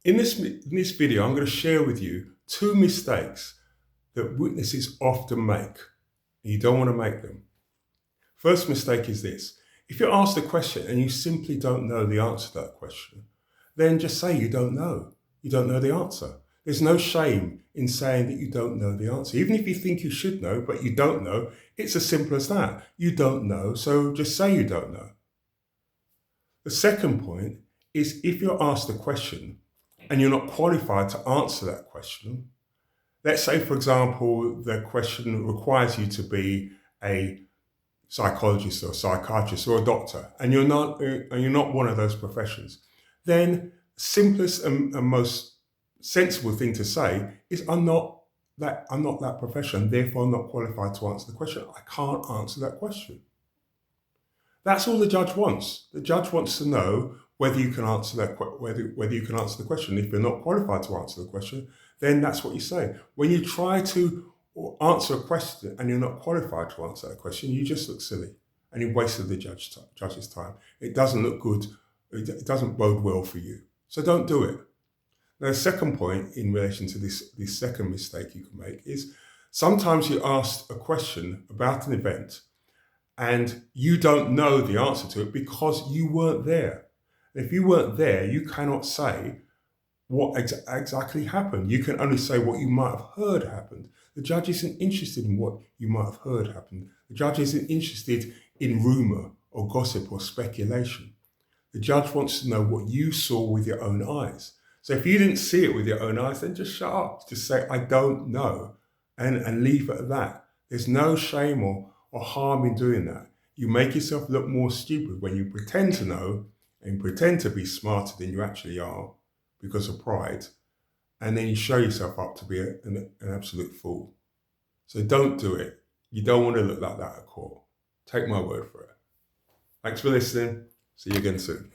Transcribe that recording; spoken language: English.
In this video, I'm going to share with you two mistakes that witnesses often make. You don't want to make them. First mistake is this. If you're asked a question and you simply don't know the answer to that question, then just say you don't know. You don't know the answer. There's no shame in saying that you don't know the answer. Even if you think you should know, but you don't know, it's as simple as that. You don't know, so just say you don't know. The second point is if you're asked a question and you're not qualified to answer that question, let's say, for example, the question requires you to be a psychologist or a psychiatrist or a doctor, and you're not one of those professions, then simplest and most sensible thing to say is I'm not that profession, therefore I'm not qualified to answer the question. I can't answer that question. That's all the judge wants. The judge wants to know whether you can answer whether you can answer the question. If you're not qualified to answer the question, then that's what you say. When you try to answer a question and you're not qualified to answer that question, you just look silly and you wasted the judge's time. It doesn't look good. It doesn't bode well for you. So don't do it. Now, the second point in relation to this second mistake you can make is sometimes you ask a question about an event and you don't know the answer to it because you weren't there. If you weren't there, you cannot say what exactly happened. You can only say what you might have heard happened. The judge isn't interested in what you might have heard happened. The judge isn't interested in rumour or gossip or speculation. The judge wants to know what you saw with your own eyes. So if you didn't see it with your own eyes, then just shut up. Just say, I don't know, and leave it at that. There's no shame or harm in doing that. You make yourself look more stupid when you pretend to know and pretend to be smarter than you actually are because of pride, and then you show yourself up to be an absolute fool. So don't do it. You don't want to look like that at court. Take my word for it. Thanks for listening. See you again soon.